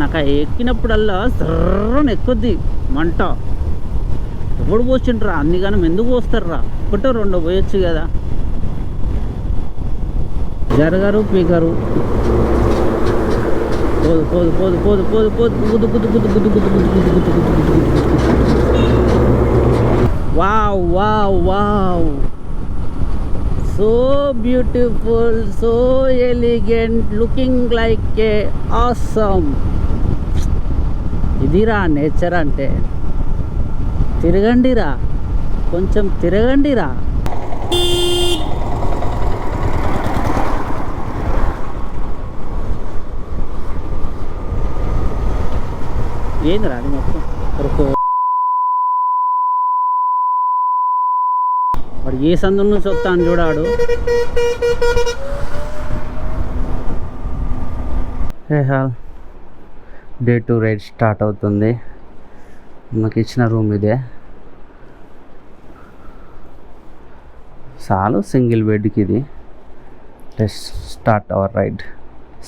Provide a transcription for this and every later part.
నాకు ఆ ఎక్కినప్పుడల్లా సర్రని ఎక్కుద్ది మంట. ఎప్పుడు పోసిండ్రా అన్ని గానం ఎందుకు పోస్తారా? ఒకటో రెండో పోయొచ్చు కదా. జరగరు పీకరు. పోదు పోదు పోదు పోదు పోదు పోదు గుద్దు గుద్దు గుద్దు గుద్దు గుద్దు గుద్దు గుద్దు గుద్దు గుద్దు గుద్దు గుద్దు గుద్దు. Wow wow wow, so beautiful, so elegant, looking like a awesome. ఇదిరా నేచర్ అంటే. తిరగండిరా, కొంచెం తిరగండిరా. ఏందిరా అది మొత్తం వాడు ఏ సందుల నుంచి వస్తాను చూడాడు. డే 2 రైడ్ స్టార్ట్ అవుతుంది. మాకు ఇచ్చిన రూమ్ ఇదే. చాలు సింగిల్ బెడ్కి ఇది. Let's start our ride.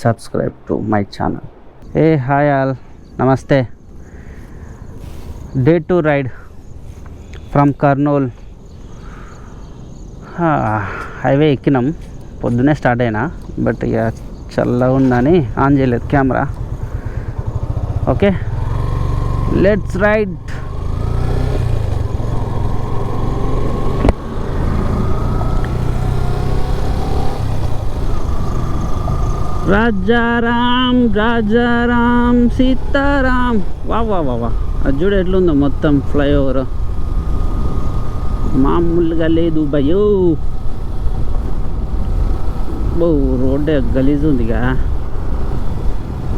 Subscribe to my channel. Hi all, నమస్తే. Day 2 ride from Kurnool. Highway ఎక్కినాం. పొద్దునే స్టార్ట్ అయినా, బట్ ఇక చల్లగా ఉందని ఆన్ చేయలేదు camera. Okay, let's ride. Rajaram Rajaram Sitaram. వా వా వా వా, అది చూడు ఎట్లుందో మొత్తం ఫ్లైఓవర్. మామూలుగా లేదు భయో. బో రోడ్డే గలీజ్ ఉందిగా.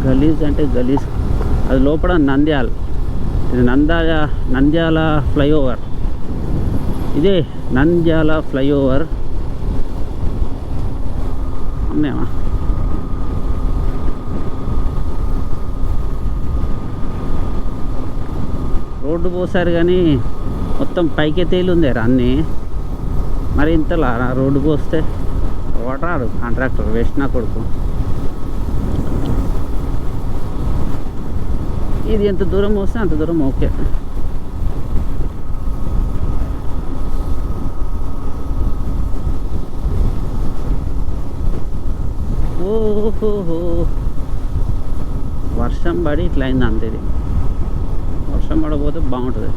గలీజ్ అంటే గలీజ్. అది లోపల నంద్యాల. ఇది నంద్యాల ఫ్లైఓవర్. ఇదే నంద్యాల ఫ్లైఓవర్. అమ్మేమా రోడ్డు పోసారు కానీ మొత్తం పైకే తేలుందేరా అన్నీ. మరి ఇంతలా రోడ్డు పోస్తే ఓటరాడు కాంట్రాక్టర్, వేస్ట్ నా కొడుకు. ఇది ఎంత దూరం వస్తే అంత దూరం ఓకే. ఓహోహో, వర్షం పడి ఇట్లా అయింది అంతే. ఇది వర్షం పడకపోతే బాగుంటుంది.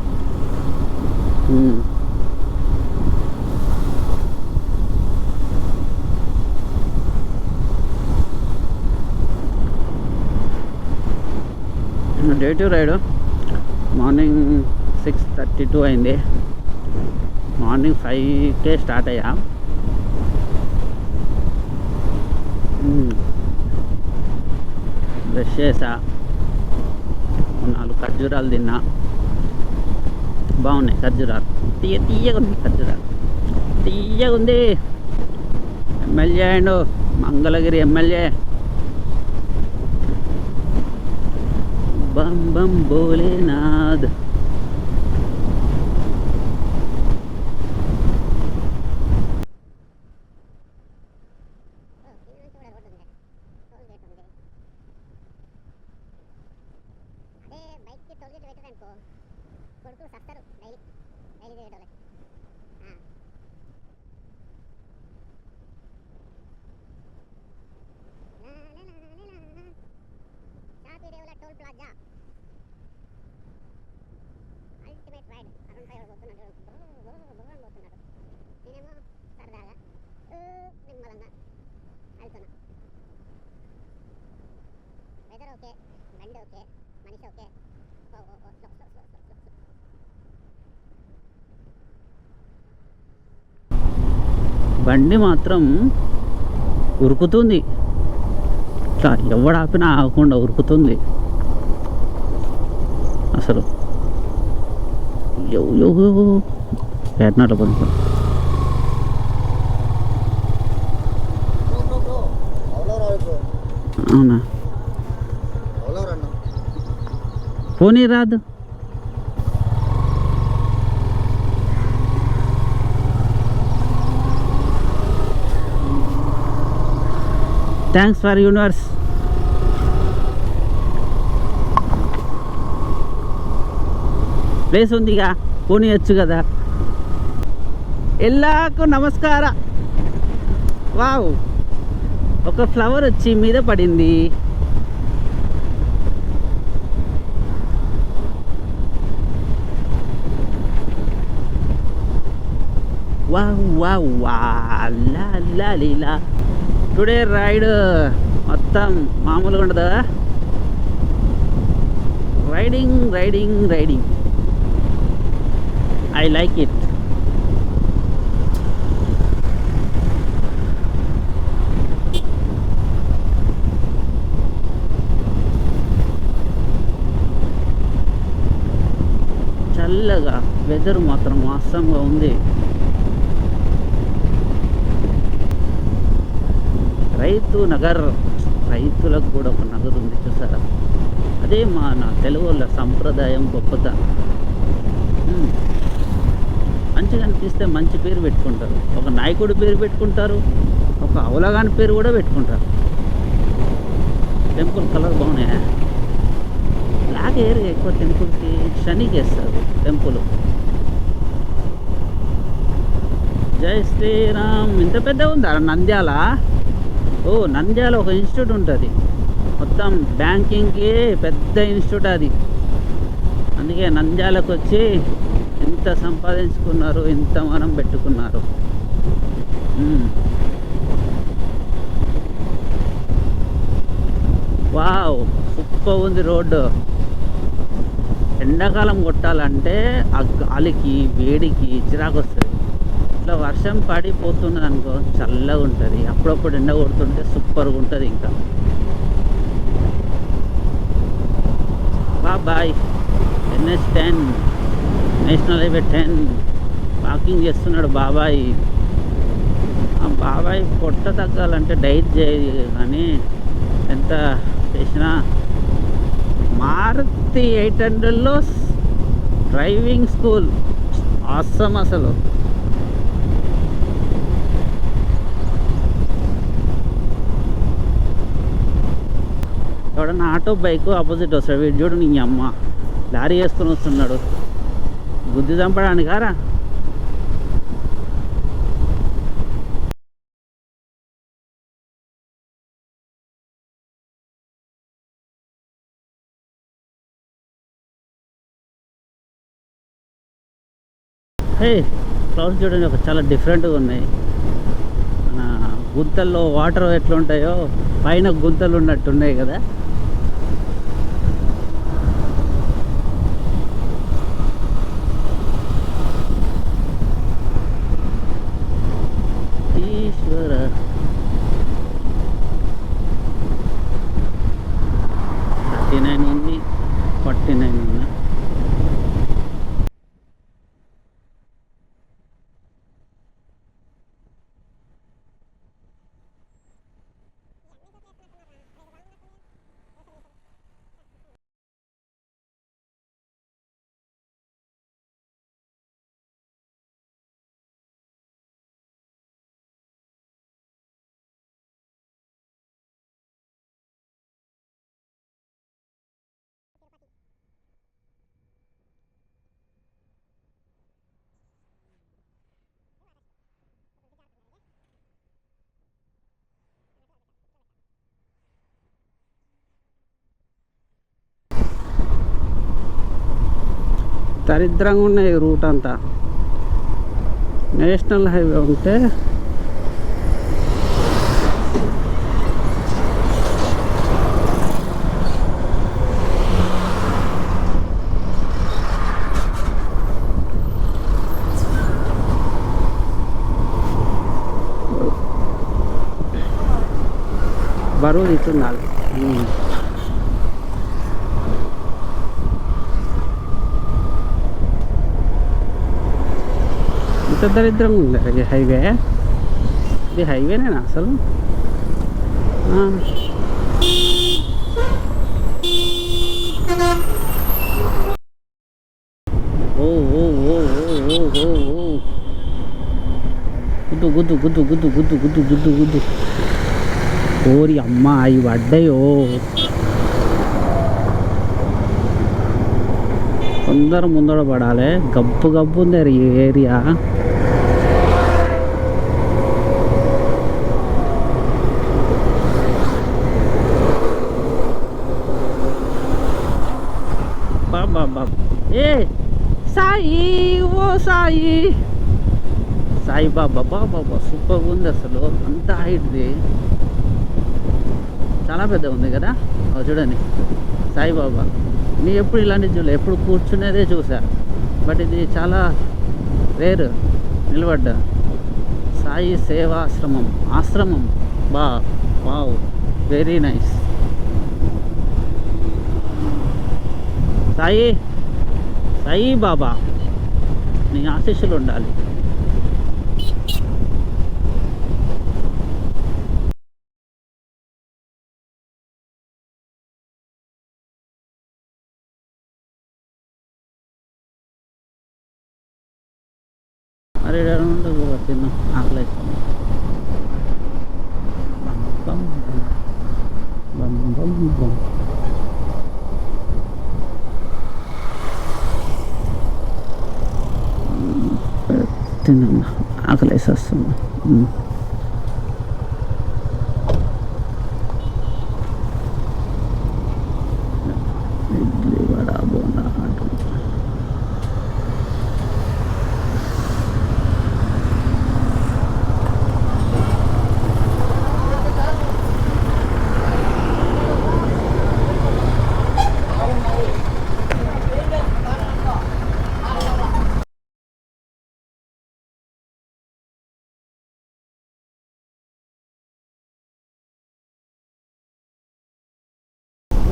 డే 2 రైడ్ మార్నింగ్ 6:32 అయింది. మార్నింగ్ 5కే స్టార్ట్ అయ్యా. బ్రష్ చేసా, 4 ఖర్జూరాలు తిన్నా. బాగున్నాయి ఖర్జూరాలు, తీయగా ఉంది ఖర్జూరాలు, తీయగా ఉంది. MLA and Mangalagiri MLA. బం బం భోలేనాథ్. బండి మాత్రం ఉరుకుతుంది. ఇట్లా ఎవడు ఆపినా ఆగకుండా ఉరుకుతుంది అసలు. ఎట్నాట కొంచెం అవునా, పోనీ రాదు. Thanks for universe. ప్లేస్ ఉందిగా, పోనీయచ్చు కదా. ఎల్లాకు నమస్కార. వావ్, ఒక ఫ్లవర్ వచ్చి మీద పడింది. వావ్ వావ్ లా లీలా. టుడే రైడ్ మొత్తం మామూలుగా ఉండదా. Riding riding riding, I like it. చల్లగా వెదర్ మాత్రం మోసంగా ఉంది. రైతు నగర్, రైతులకు కూడా ఒక నగర్ ఉంది చూసారా. అదే మన తెలుగు వాళ్ళ సంప్రదాయం, గొప్పత. మంచిగా అనిపిస్తే మంచి పేరు పెట్టుకుంటారు. ఒక నాయకుడి పేరు పెట్టుకుంటారు, ఒక అవలగాని పేరు కూడా పెట్టుకుంటారు. టెంపుల్ కలర్ బాగున్నాయా. బ్లాక్ ఏర్ ఎక్కువ టెంపుల్కి శనికి వేస్తారు టెంపుల్. జై శ్రీరామ్. ఇంత పెద్ద ఉందా నంద్యాల? ఓ, నంద్యాల ఒక ఇన్స్టిట్యూట్ ఉంటుంది మొత్తం బ్యాంకింగ్కి, పెద్ద ఇన్స్టిట్యూట్ అది. అందుకే నంద్యాలకు వచ్చి ఎంత సంపాదించుకున్నారు, ఎంత మనం పెట్టుకున్నారు. వావ్, సూపర్ ఉంది రోడ్డు. ఎండాకాలం కొట్టాలంటే ఆ గాలికి వేడికి చిరాకు వస్తుంది. ఇట్లా వర్షం పడిపోతున్నది అనుకో, చల్లగా ఉంటుంది. అప్పుడప్పుడు ఎండ కొడుతుంటే సూపర్గా ఉంటుంది. ఇంకా bye. NH10 national highway 10 walking చేస్తున్నాడు బాబాయ్. ఆ బాబాయ్ పొట్ట తగ్గాలంటే డైట్ చేయాలి, కానీ ఎంత చేసినా. మారుతి 800లో డ్రైవింగ్ స్కూల్ ఆసమ్ అసలు. ఎవడన్నా ఆటో బైక్ ఆపోజిట్ వస్తాడు, వీడు చూడు నీ అమ్మ లారీ వేసుకొని వస్తున్నాడు. బుద్ధి చంపడానికి కారా. హే, క్లౌడ్స్ చూడండి, ఒక చాలా డిఫరెంట్గా ఉన్నాయి. మన గుంతల్లో వాటర్ ఎట్లుంటాయో పైన గుంతలు ఉన్నట్టున్నాయి కదా. ఈశ్వర, 39 ఉంది, 49 ఉంది. దరిద్రంగా ఉన్నాయి రూట్ అంతా. నేషనల్ హైవే ఉంటే బరువు ఇస్తుండాలి. ఇంత దరిద్రంగా ఉంది ఈ హైవే. ఇది హైవేనేనా అసలు? ఓ ఓ ఓ ఓ ఓ ఓ, గుద్దు గుద్దు గుద్దు గుద్దు గుద్దు గుద్దు గుద్దు గుద్దు. ఓరి అమ్మ, అవి పడ్డాయో. అందరూ ముందర పడాలి. గబ్బు గబ్బు ఉంది ఈ ఏరియా. బాబా ఏ సాయి, ఓ సాయి, సాయి బాబా బాబా సూపర్ ఉంది అసలు. అంత హైట్ది, చాలా పెద్ద ఉంది కదా. చూడండి సాయిబాబా. నేను ఎప్పుడు ఇలాంటివి చూడలే, ఎప్పుడు కూర్చునేదే చూసా. బట్ ఇది చాలా రేరు. నిలబడ్డా సాయి సేవాశ్రమం, ఆశ్రమం. Wow, very nice. Sai Sai Baba నీ ఆశీస్సులు ఉండాలి. అరే తిన్నా, ఆకలి తిన్నా, ఆకలేసి వస్తుంది. ఇడ్లీ వడ బోండా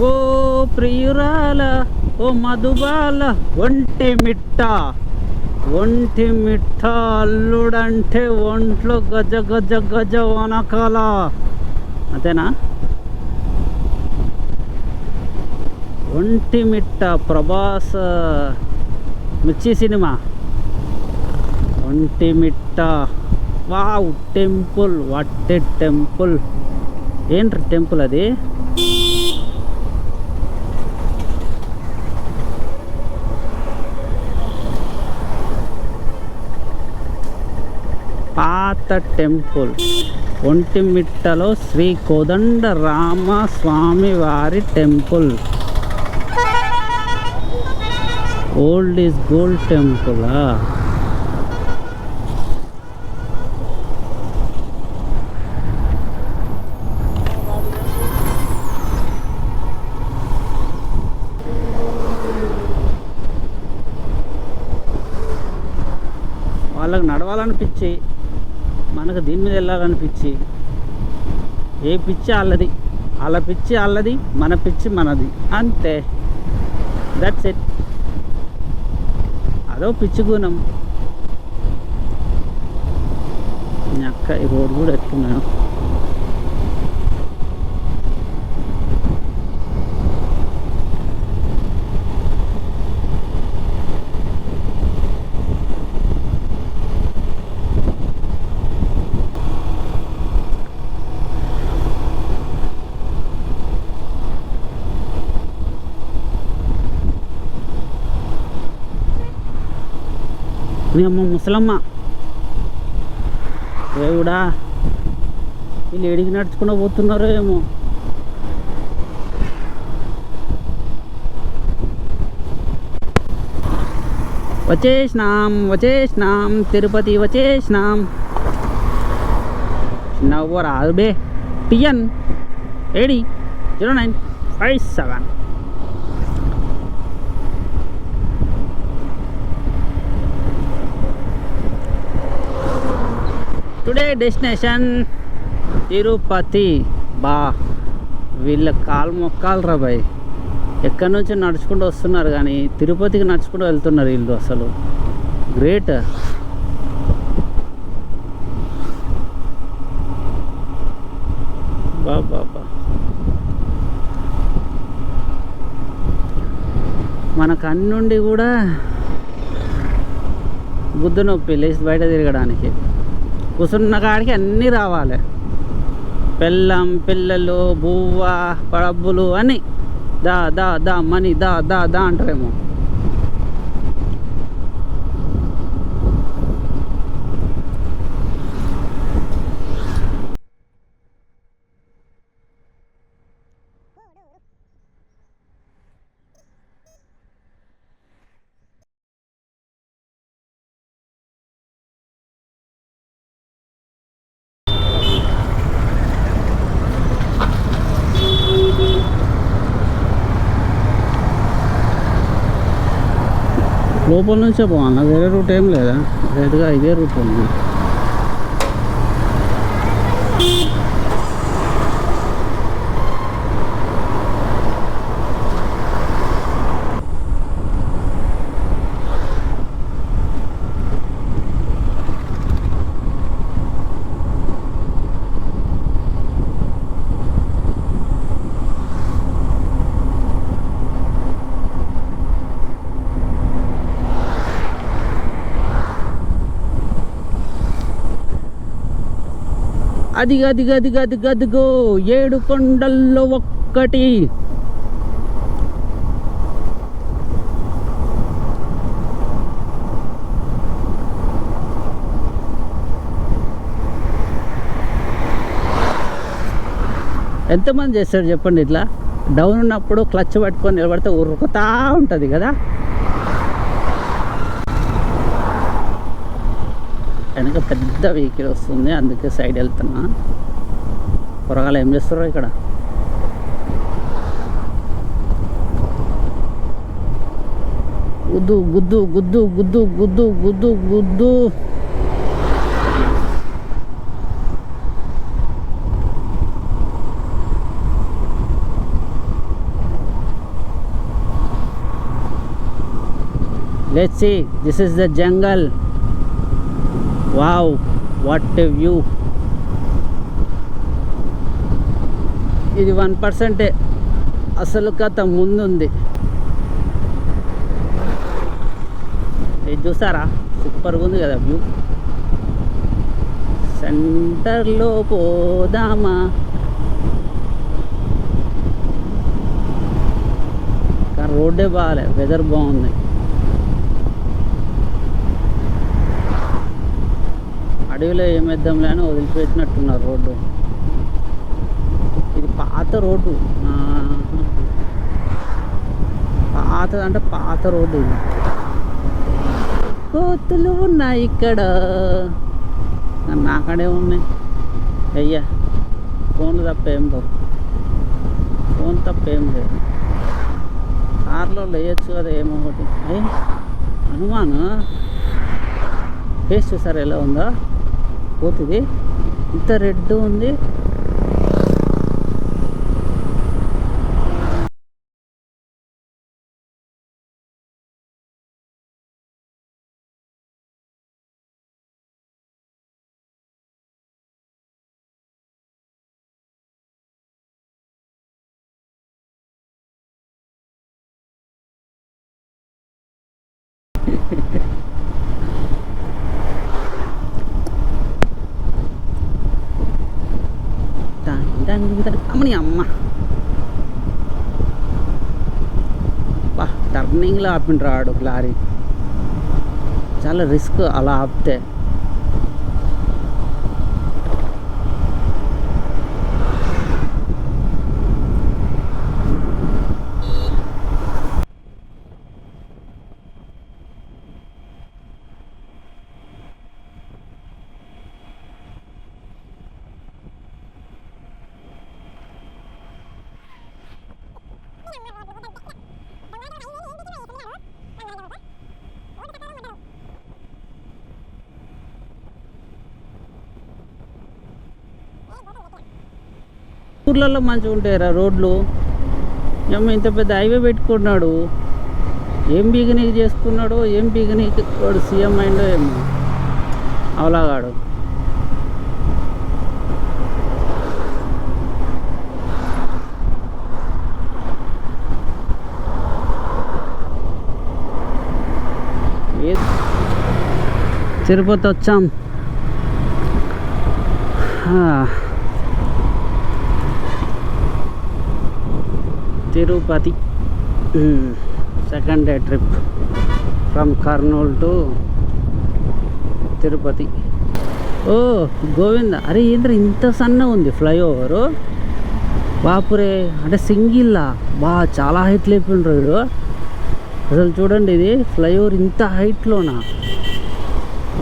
ఓ ప్రియురాల, ఓ మధుబాల, ఒంటి మిట్ట అల్లుడంటే ఒంట్లో గజ గజ గజ వనకాల. అంతేనా? ఒంటి మిట్ట ప్రభాస్ మిర్చి cinema. Vontimitta. Wow, temple. What a temple. ఏంటి టెంపుల్ అది? పాత టెంపుల్. ఒంటిమిట్టలో శ్రీ కోదండ రామ స్వామి వారి టెంపుల్. ఓల్డ్ ఈజ్ గోల్డ్ టెంపులా? వాళ్ళకి నడవాలనిపించి, మనకు దీని మీద వెళ్ళాలనిపించి, ఏ పిచ్చి వాళ్ళది, వాళ్ళ పిచ్చి వాళ్ళది, మన పిచ్చి మనది, అంతే. That's it. అదో పిచ్చి గుణం. అక్క ఈ రోడ్ కూడా ఎట్టుకున్నాను. అమ్మ ముసలమ్మ దేవుడా, వీళ్ళు ఎడికి నడుచుకుని పోతున్నారో ఏమో. వచ్చేసినాం తిరుపతి వచ్చేసినాం. చిన్న రాదు బే. టిఎన్ 800957. Today destination Tirupati. వీళ్ళ కాలు మొక్కాలు రా బాయ్. ఎక్కడి నుంచి నడుచుకుంటూ వస్తున్నారు కానీ తిరుపతికి నడుచుకుంటూ వెళ్తున్నారు వీళ్ళు. అసలు గ్రేట్. బాబా మనకు అన్నుండి కూడా గుద్దు నొప్పి లేచి బయట తిరగడానికి. కూర్చున్న కాడికి అన్నీ రావాలి. పెళ్ళం, పిల్లలు, బువ్వ, డబ్బులు అని దా దా దా మనీ దా దా దా అంటారేమో. లోపల నుంచే పోవాలా, వేరే రూట్ ఏం లేదా? డైరెక్ట్గా ఇదే రూట్ ఉంది. అదిగో 7 కొండల్లో ఒక్కటి. ఎంతమంది చేస్తారు చెప్పండి? ఇట్లా డౌన్ ఉన్నప్పుడు క్లచ్ పట్టుకొని నిలబడితే ఉరుకుతా ఉంటుంది కదా. వెనక పెద్ద వెహికల్ వస్తుంది, అందుకే సైడ్ వెళ్తున్నా. పొరగాలు ఏం చేస్తారో ఇక్కడ. గుద్దు గుద్దు గుద్దు గుద్దు గుద్దు గుద్దు గుద్దు. Let's see, this is the jungle. Wow, what a view. ఇది 1% అసలు కథ ముందుంది. ఇది చూసారా, సూపర్గా ఉంది కదా వ్యూ. సెంటర్లో పోదామా? కానీ రోడ్డే బాగాలే, వెదర్ బాగుంది. అడవిలో ఏమేద్దాంలే అని వదిలిపెట్టినట్టున్నారు రోడ్డు. ఇది పాత రోడ్డు, పాతదంటే పాత రోడ్డు. ఇది కోతులు ఉన్నాయి ఇక్కడ, నాకడే ఉన్నాయి. అయ్యా ఫోన్ తప్పేం లేదు, ఫోన్ తప్పేం లేదు. కార్లో లేయచ్చు కదా ఏమో ఒకటి. హనుమాను ఫేస్ చూసారు ఎలా ఉందో? పోతుంది, ఇంత రెడ్ ఉంది. అమ్మని అమ్మ బా, టర్నింగ్లో ఆపిండ్రు రాడు లారీ. చాలా రిస్క్ అలా ఆపితే. ఊర్లలో మంచిగా ఉంటాయిరా రోడ్లు. ఏమో ఇంత పెద్ద హైవే పెట్టుకున్నాడు, ఏం బిగినీకి చేసుకున్నాడో, ఏం బిగినీకి వాడు సీఎం అయిండో ఏమో అవలాగాడు. తిరుపతి వచ్చాం. Tirupati second day trip from Kurnool to Tirupati. ఓ గోవింద, అరే ఏంద్ర ఇంత సన్న ఉంది ఫ్లైఓవరు, బాపురే. అంటే సింగిల్లా బా, చాలా హైట్ లేపిండ్రు వీడు. అసలు చూడండి, ఇది ఫ్లైఓవర్ ఇంత హైట్లోనా?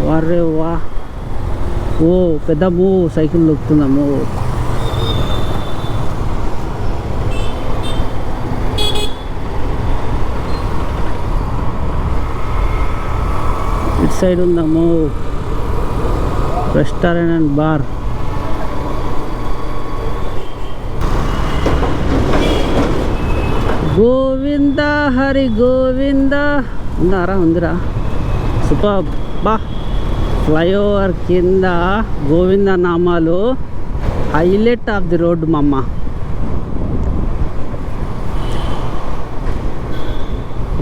వారే వా. ఓ పెద్ద మూవ్, సైకిల్ దొక్కుతుందా మూవ్. ఇటు సైడ్ ఉందాము restaurant and bar. Govinda Hari Govinda. ఉన్నారా? ఉందిరా. సూపర్. బా ఫ్లైఓవర్ కింద గోవింద నామాలు హైలైట్ ఆఫ్ ది రోడ్ మమ్మ.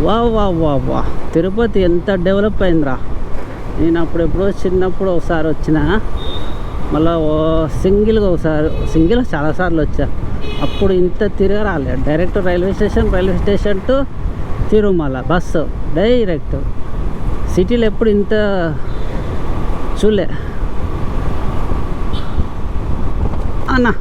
వా వా వా వా తిరుపతి ఎంత డెవలప్ అయిందిరా. నేను అప్పుడెప్పుడో చిన్నప్పుడు ఒకసారి వచ్చిన, మళ్ళీ సింగిల్గా సింగిల్ చాలాసార్లు వచ్చా. అప్పుడు ఇంత తిరగరాలే. Direct railway station to Tirumala bus direct. సిటీలో ఎప్పుడు ఇంత చూలే అన్నా.